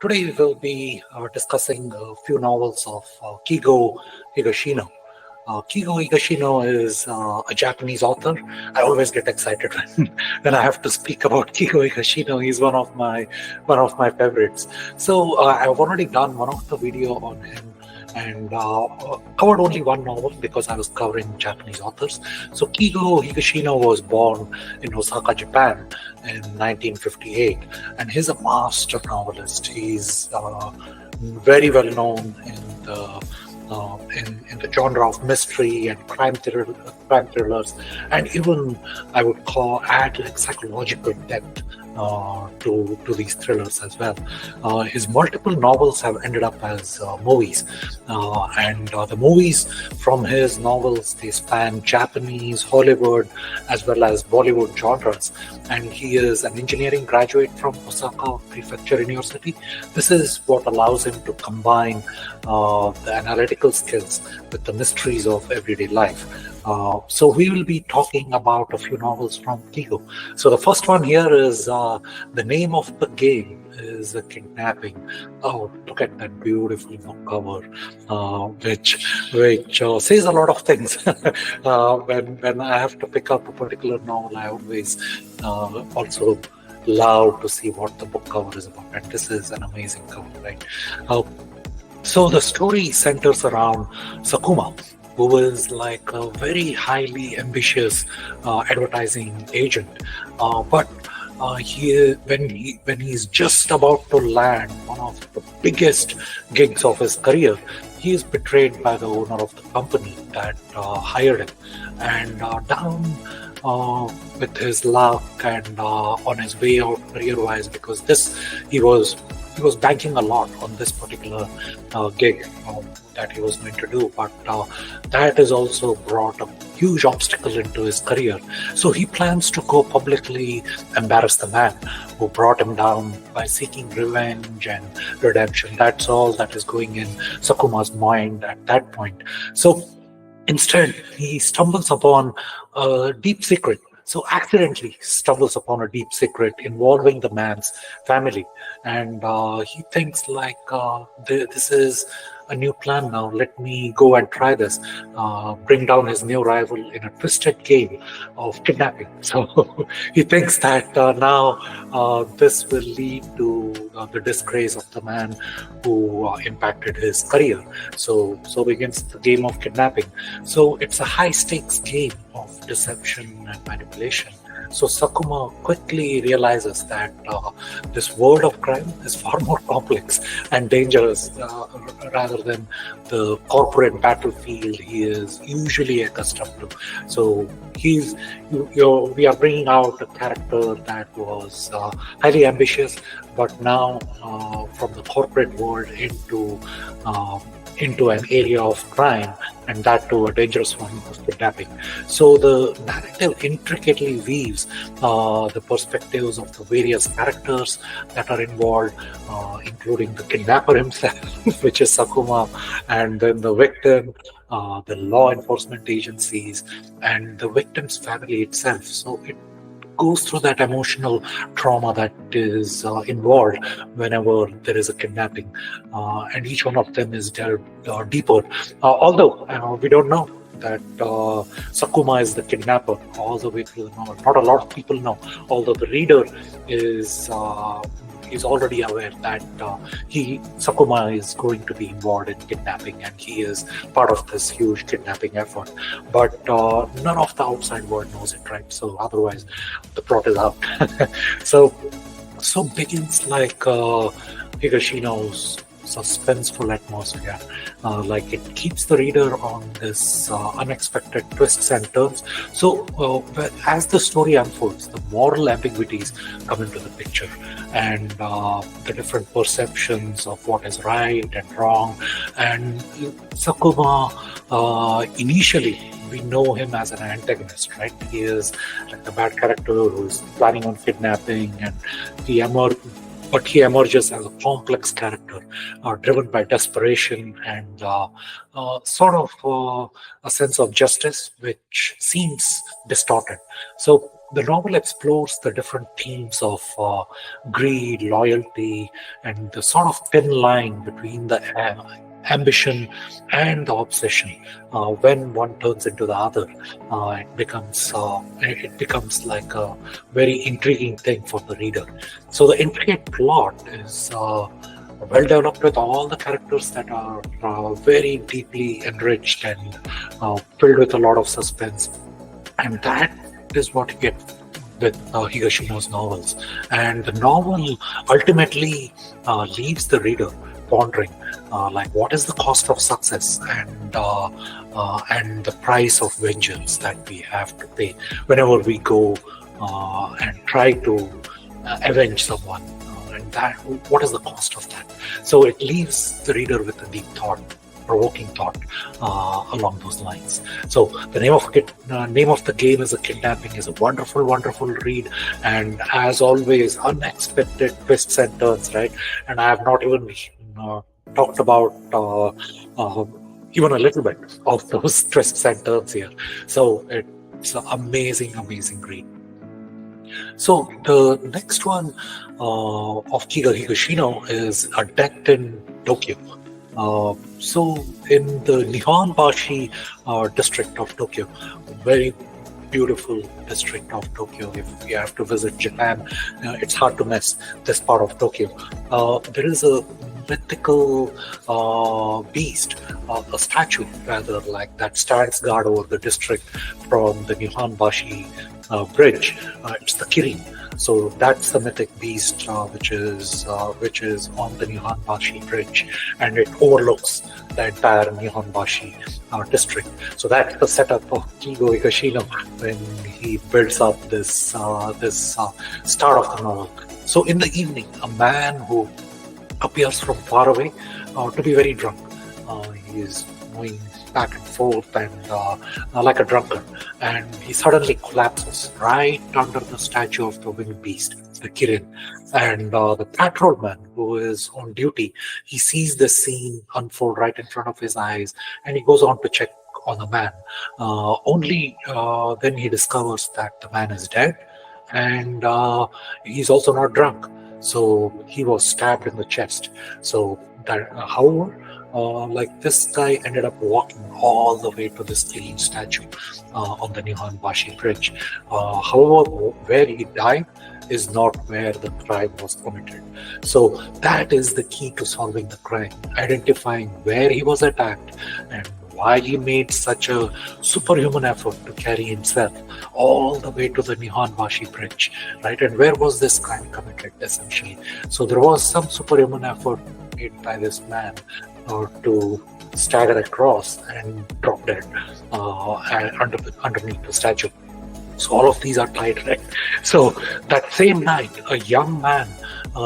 Today we will be discussing a few novels of Keigo Higashino. Keigo Higashino is a Japanese author. I always get excited when I have to speak about Keigo Higashino. He's one of my favorites. So I've already done one of the video on him and covered only one novel because I was covering Japanese authors. So Keigo Higashino was born in Osaka, Japan in 1958, and he's a master novelist. He's very well known in the genre of mystery and crime thrillers, and even I would add like psychological depth to these thrillers as well. His multiple novels have ended up as movies, and the movies from his novels, they span Japanese, Hollywood, as well as Bollywood genres. And he is an engineering graduate from Osaka Prefecture University. This is what allows him to combine the analytical skills with the mysteries of everyday life. So we will be talking about a few novels from Keigo. So the first one here is the name of the game is Kidnapping. Oh, look at that beautiful book cover, which says a lot of things. When I have to pick up a particular novel, I always also love to see what the book cover is about, and this is an amazing cover, right? So the story centers around Sakuma, who is like a very highly ambitious advertising agent, but when he's just about to land one of the biggest gigs of his career, he is betrayed by the owner of the company that hired him, and down with his luck and on his way out career-wise, because he was banking a lot on this particular gig that he was going to do, but that has also brought a huge obstacle into his career. So he plans to go publicly embarrass the man who brought him down by seeking revenge and redemption. That's all that is going in Sakuma's mind at that point. So instead, he stumbles upon a deep secret. So accidentally stumbles upon a deep secret involving the man's family, and he thinks like, this is a new plan now. Let me go and try this. Bring down his new rival in a twisted game of kidnapping. So he thinks that now this will lead to the disgrace of the man who impacted his career. So begins the game of kidnapping. So it's a high stakes game of deception and manipulation. So Sakuma quickly realizes that this world of crime is far more complex and dangerous rather than the corporate battlefield he is usually accustomed to. So we are bringing out a character that was highly ambitious, but now from the corporate world into an area of crime, and that to a dangerous one of kidnapping. So the narrative intricately weaves the perspectives of the various characters that are involved, including the kidnapper himself, which is Sakuma, and then the victim, the law enforcement agencies, and the victim's family itself. So it goes through that emotional trauma that is involved whenever there is a kidnapping, and each one of them is delved deeper. Although we don't know that Sakuma is the kidnapper all the way through the novel. Not a lot of people know, although the reader is already aware that Sakuma is going to be involved in kidnapping, and he is part of this huge kidnapping effort. But none of the outside world knows it, right? So otherwise, the plot is out. So begins like Higashino's suspenseful atmosphere. Like it keeps the reader on this unexpected twists and turns. So as the story unfolds, the moral ambiguities come into the picture, and the different perceptions of what is right and wrong. And Sakuma, initially, we know him as an antagonist, right? He is like the bad character who is planning on kidnapping, and he emerges as a complex character, driven by desperation and sort of a sense of justice, which seems distorted. So the novel explores the different themes of greed, loyalty, and the sort of thin line between the ambition and the obsession. When one turns into the other, it becomes like a very intriguing thing for the reader. So the intricate plot is well developed with all the characters that are very deeply enriched and filled with a lot of suspense, and that is what you get with Higashino's novels. And the novel ultimately leaves the reader pondering, like, what is the cost of success and the price of vengeance that we have to pay whenever we go and try to avenge someone. And that, what is the cost of that? So it leaves the reader with a deep thought, provoking thought along those lines. So the name of the game is a Kidnapping is a wonderful, wonderful read, and as always, unexpected twists and turns, right? And I have not even talked about even a little bit of those twists and turns here. So it's an amazing, amazing read. So the next one of Keigo Higashino is A Death in Tokyo. So in the Nihonbashi district of Tokyo, very beautiful district of Tokyo. If you have to visit Japan, it's hard to miss this part of Tokyo. There is a mythical beast, a statue rather, like that stands guard over the district from the Nihonbashi bridge. It's the Kirin. So that's the mythic beast which is on the Nihonbashi bridge, and it overlooks the entire Nihonbashi district. So that's the setup of Keigo Higashino when he builds up this start of the novel. So in the evening, a man who appears from far away to be very drunk. He is moving back and forth and like a drunkard, and he suddenly collapses right under the statue of the winged beast, the Kirin. And the patrolman who is on duty, he sees this scene unfold right in front of his eyes, and he goes on to check on the man. Only then he discovers that the man is dead, and he's also not drunk. So he was stabbed in the chest. So that, however, like this guy ended up walking all the way to this Kirin statue on the Nihonbashi bridge. However, where he died is not where the crime was committed. So that is the key to solving the crime, identifying where he was attacked and why he made such a superhuman effort to carry himself all the way to the Nihonbashi bridge, right? And where was this crime committed, essentially? So there was some superhuman effort made by this man to stagger across and drop dead underneath the statue. So all of these are tied, right? So that same night, a young man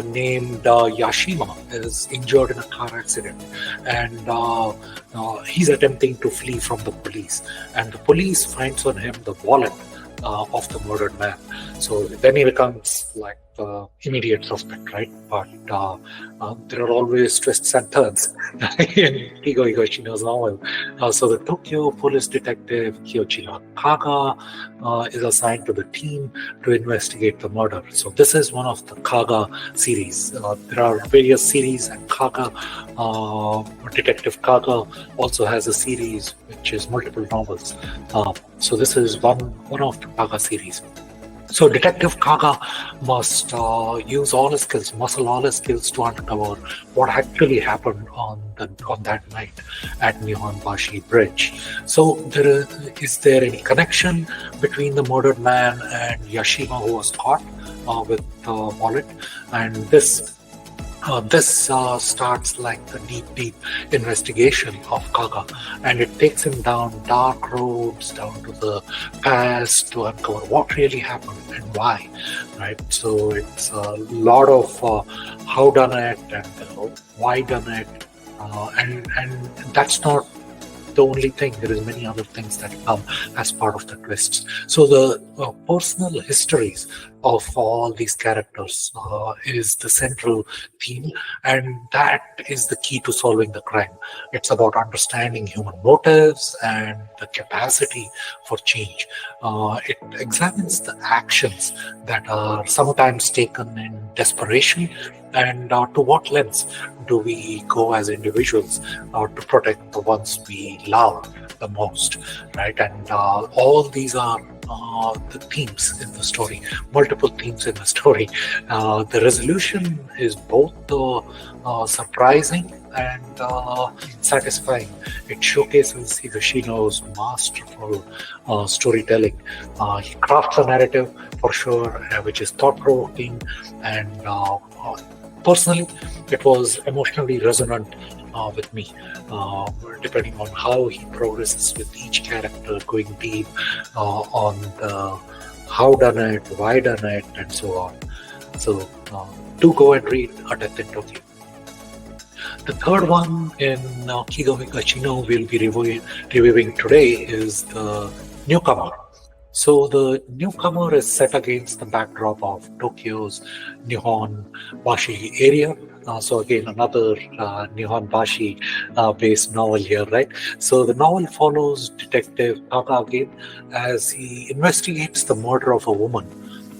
named Yashima is injured in a car accident, and he's attempting to flee from the police, and the police finds on him the wallet of the murdered man. So then he becomes like the immediate suspect, right? But there are always twists and turns in Keigo Higashino's novel. So the Tokyo police detective Kiyochira Kaga is assigned to the team to investigate the murder. So this is one of the Kaga series. There are various series, and Kaga, Detective Kaga, also has a series which is multiple novels. So this is one of the Kaga series. So Detective Kaga must use all his skills, muscle all his skills to uncover what actually happened on that night at Nihonbashi Bridge. So is there any connection between the murdered man and Yashima, who was caught with the wallet? And this starts like the deep investigation of Kaga, and it takes him down dark roads, down to the past, to uncover what really happened and why, right? So it's a lot of how done it and why done it, and that's not the only thing. There is many other things that come as part of the twists. So the personal histories of all these characters is the central theme, and that is the key to solving the crime. It's about understanding human motives and the capacity for change. It examines the actions that are sometimes taken in desperation, and to what lengths do we go as individuals to protect the ones we love the most, right? And all these are the themes in the story, multiple themes in the story. The resolution is both surprising and satisfying. It showcases Higashino's masterful storytelling. He crafts a narrative for sure, which is thought-provoking, and personally, it was emotionally resonant with me, depending on how he progresses with each character, going deep on the how done it, why done it, and so on. So do go and read A Death in Tokyo. The third one in Keigo Higashino we'll be reviewing today is The Newcomer. So The Newcomer is set against the backdrop of Tokyo's Nihonbashi area. So again, another Nihonbashi based novel here, right? So the novel follows Detective Kaga again as he investigates the murder of a woman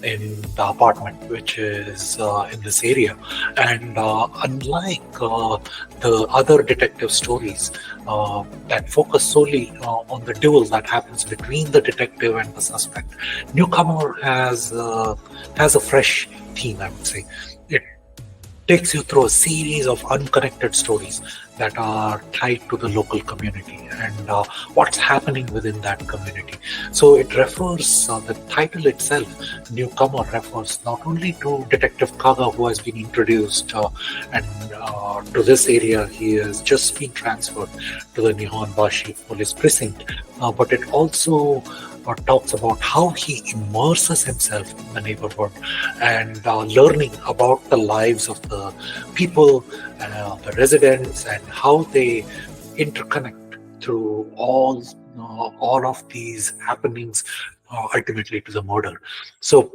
in the apartment, which is in this area. And unlike the other detective stories that focus solely on the duel that happens between the detective and the suspect, Newcomer has a fresh theme, I would say. It takes you through a series of unconnected stories that are tied to the local community and what's happening within that community. So it refers, the title itself, Newcomer, refers not only to Detective Kaga, who has been introduced and to this area. He has just been transferred to the Nihonbashi police precinct, but it also talks about how he immerses himself in the neighborhood and learning about the lives of the people, the residents, and how they interconnect through all of these happenings, ultimately to the murder. So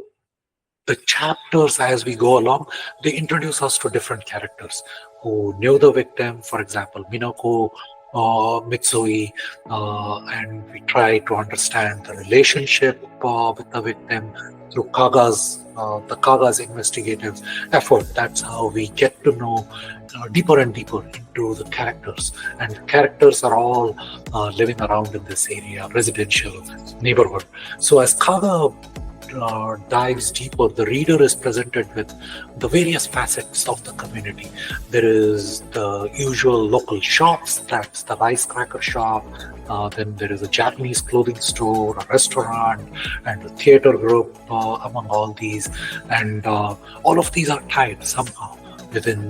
the chapters, as we go along, they introduce us to different characters who knew the victim. For example, Minako, Mitsui, and we try to understand the relationship with the victim through the Kaga's investigative effort. That's how we get to know deeper and deeper into the characters. And the characters are all living around in this area, residential neighborhood. So as Kaga dives deeper, the reader is presented with the various facets of the community. There is the usual local shops, that's the rice cracker shop, then there is a Japanese clothing store, a restaurant, and a theater group among all these. And all of these are tied somehow within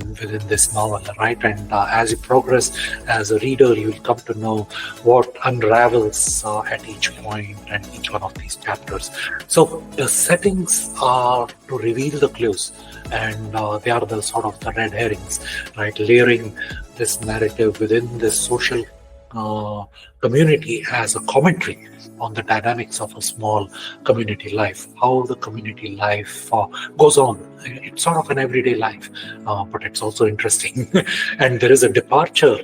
this novel, right? And as you progress as a reader, you will come to know what unravels at each point and each one of these chapters. So the settings are to reveal the clues, and they are the sort of the red herrings, right? Layering this narrative within this social community as a commentary on the dynamics of a small community life, how the community life goes on. It's sort of an everyday life, but it's also interesting. And there is a departure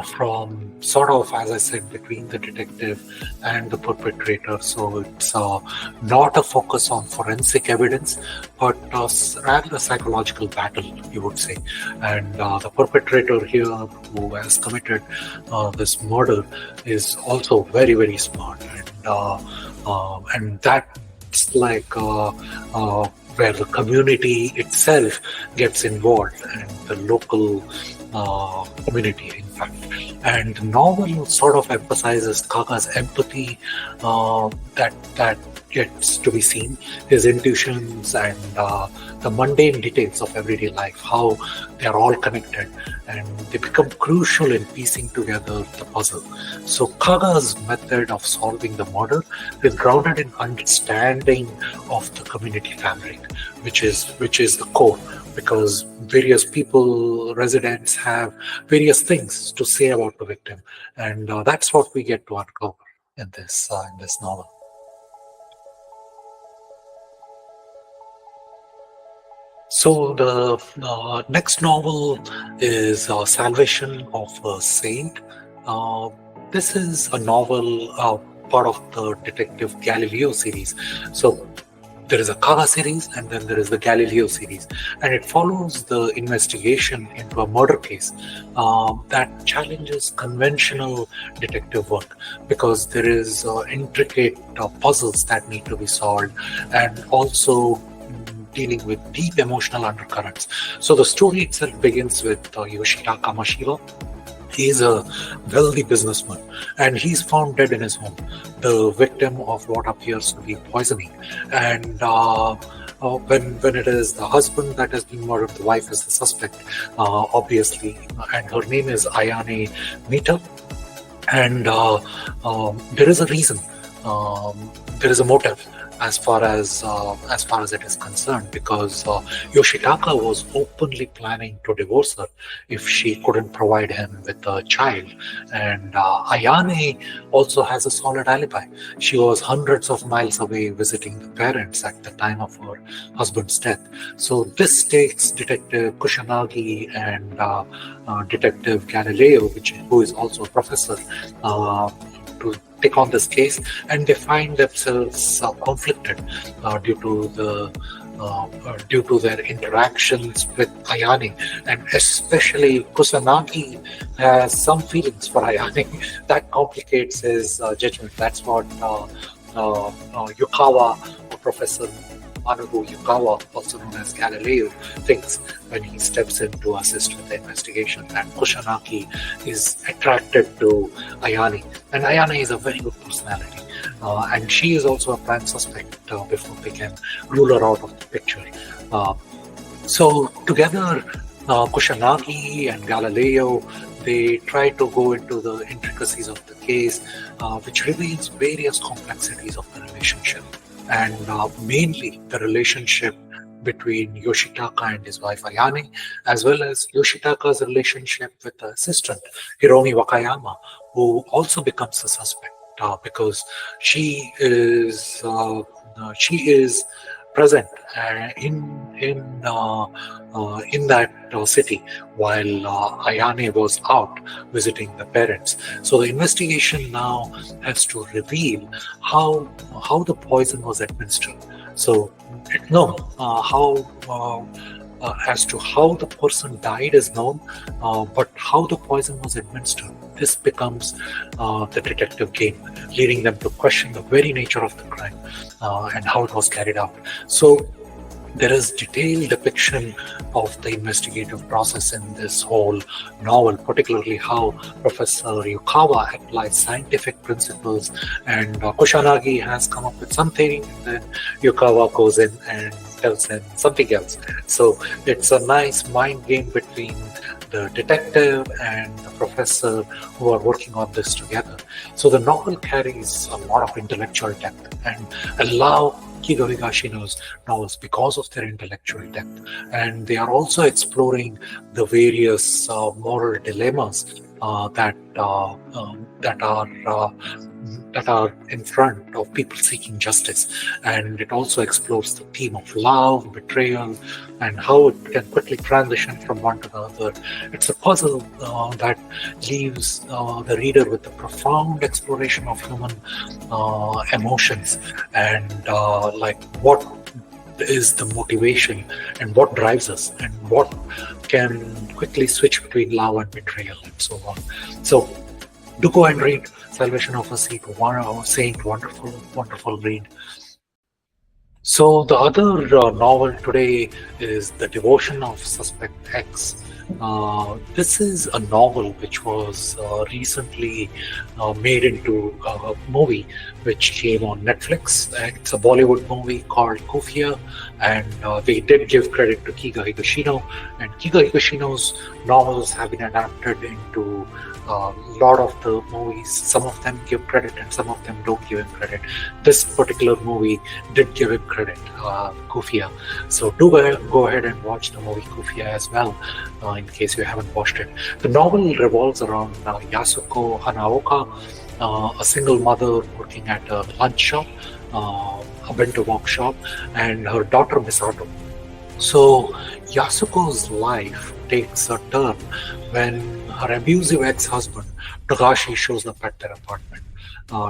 from sort of, as I said, between the detective and the perpetrator. So it's not a focus on forensic evidence, but rather a psychological battle, you would say. And the perpetrator here, who has committed this murder, is also very, very smart. And that's like where the community itself gets involved, and the local community, in fact. And the novel sort of emphasizes Kaga's empathy that gets to be seen, his intuitions, and the mundane details of everyday life, how they are all connected and they become crucial in piecing together the puzzle. So Kaga's method of solving the murder is grounded in understanding of the community fabric, which is the core, because various people, residents, have various things to say about the victim, and that's what we get to uncover in this novel. So the next novel is Salvation of a Saint. Uh, this is a novel part of the Detective Galileo series. So there is a Kaga series and then there is the Galileo series, and it follows the investigation into a murder case that challenges conventional detective work, because there is intricate puzzles that need to be solved, and also dealing with deep emotional undercurrents. So the story itself begins with Yoshitaka Kamashiwa. He is a wealthy businessman and he's found dead in his home, the victim of what appears to be poisoning. And when it is the husband that has been murdered, the wife is the suspect, obviously, and her name is Ayane Mita. And there is a reason, there is a motive as far as it is concerned, because Yoshitaka was openly planning to divorce her if she couldn't provide him with a child. And Ayane also has a solid alibi. She was hundreds of miles away visiting the parents at the time of her husband's death. So this takes Detective Kusanagi and Detective Galileo, who is also a professor, to take on this case, and they find themselves conflicted due to their interactions with Ayane, and especially Kusanagi has some feelings for Ayane that complicates his judgment. That's what Yukawa, or Professor Manabu Yukawa, also known as Galileo, thinks when he steps in to assist with the investigation, that Kusanagi is attracted to Ayane. And Ayane is a very good personality. And she is also a prime suspect before they can rule her out of the picture. So together, Kusanagi and Galileo, they try to go into the intricacies of the case, which reveals various complexities of the relationship. And mainly the relationship between Yoshitaka and his wife Ayane, as well as Yoshitaka's relationship with the assistant, Hiromi Wakayama, who also becomes a suspect because she is present in that city while Ayane was out visiting the parents. So the investigation now has to reveal how the poison was administered. So no, as to how the person died is known, but how the poison was administered, this becomes the detective game, leading them to question the very nature of the crime and how it was carried out. So there is detailed depiction of the investigative process in this whole novel, particularly how Professor Yukawa applies scientific principles, and Kusanagi has come up with something, and then Yukawa goes in and tells him something else. So it's a nice mind game between the detective and the professor who are working on this together. So the novel carries a lot of intellectual depth, and allow Keigo Higashino's novels because of their intellectual depth. And they are also exploring the various moral dilemmas that are in front of people seeking justice. And it also explores the theme of love, betrayal, and how it can quickly transition from one to the other. It's a puzzle that leaves the reader with a profound exploration of human emotions, and like what is the motivation and what drives us, and what can quickly switch between love and betrayal, and so on. So do go and read Salvation of a Saint. Wonderful read. So the other novel today is The Devotion of Suspect X. This is a novel which was recently made into a movie which came on Netflix. It's a Bollywood movie called Kufia, and they did give credit to Keigo Higashino, and Keigo Higashino's novels have been adapted into a lot of the movies. Some of them give credit and some of them don't give him credit. This particular movie did give him credit, Kufia. So do go ahead and watch the movie Kufia as well, in case you haven't watched it. The novel revolves around Yasuko Hanaoka, a single mother working at a lunch shop, a bento box shop, and her daughter Misato. So Yasuko's life takes a turn when her abusive ex-husband Togashi shows up at their apartment,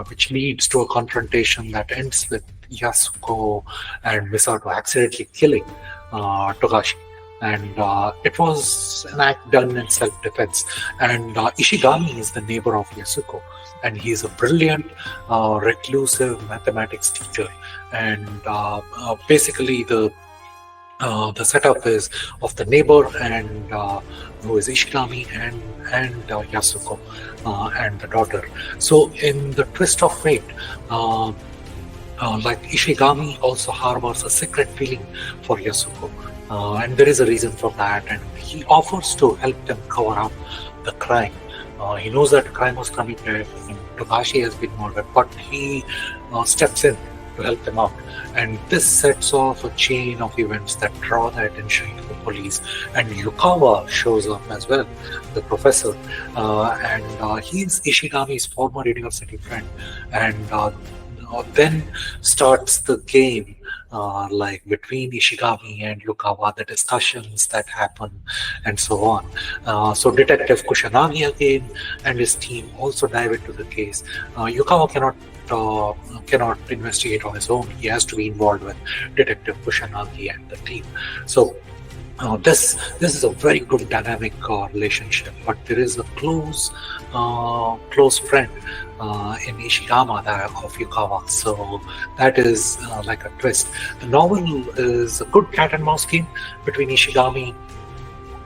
which leads to a confrontation that ends with Yasuko and Misato accidentally killing Togashi. And it was an act done in self-defense. And Ishigami is the neighbor of Yasuko, and he's a brilliant, reclusive mathematics teacher. And basically, the setup is of the neighbor and who is Ishigami and Yasuko and the daughter. So in the twist of fate, like Ishigami also harbors a secret feeling for Yasuko, and there is a reason for that, and he offers to help them cover up the crime. He knows that crime was committed and Togashi has been murdered, but he steps in to help them out. And this sets off a chain of events that draw the attention to the police. And Yukawa shows up as well, the professor. And he's Ishigami's former university friend. And then starts the game, like between Ishigami and Yukawa, the discussions that happen, and so on. So Detective Kusanagi again and his team also dive into the case. Yukawa cannot investigate on his own. He has to be involved with Detective Kusanagi and the team. So this is a very good dynamic relationship, but there is a close friend in Ishigama of Yukawa, so that is like a twist. The novel is a good cat and mouse game between Ishigami,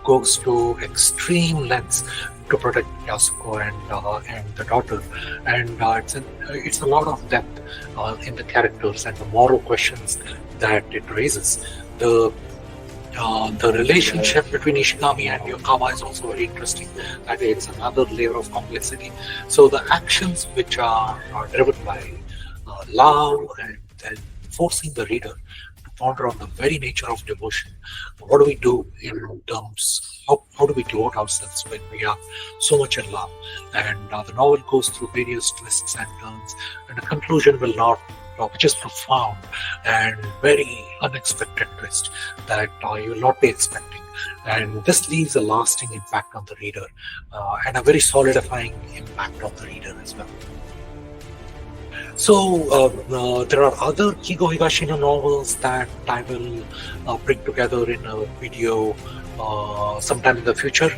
goes to extreme lengths to protect Yasuko and the daughter, and it's a lot of depth in the characters and the moral questions that it raises. The relationship between Ishigami and Yukawa is also very interesting. That it's another layer of complexity. So the actions which are driven by love and forcing the reader to ponder on the very nature of devotion. What do we do in terms? How do we devote ourselves when we are so much in love? And the novel goes through various twists and turns, and the conclusion will not. Which is profound and very unexpected twist that you will not be expecting, and this leaves a lasting impact on the reader and a very solidifying impact on the reader as well. So there are other Keigo Higashino novels that I will bring together in a video sometime in the future.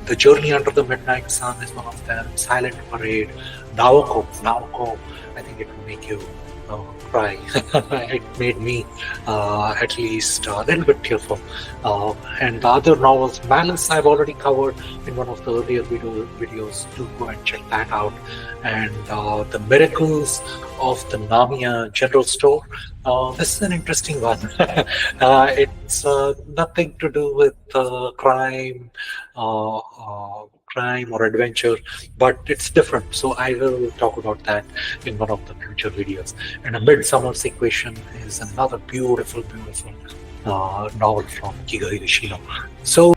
The Journey Under the Midnight Sun is one of them. Silent Parade, Naoko. I think it will make you cry. It made me at least a little bit tearful. And the other novels, Malice, I've already covered in one of the earlier videos. Do go and check that out. And The Miracles of the Namiya General Store. This is an interesting one. It's nothing to do with crime or adventure, but it's different. So I will talk about that in one of the future videos. And A Midsummer's Equation is another beautiful novel from Keigo Higashino. So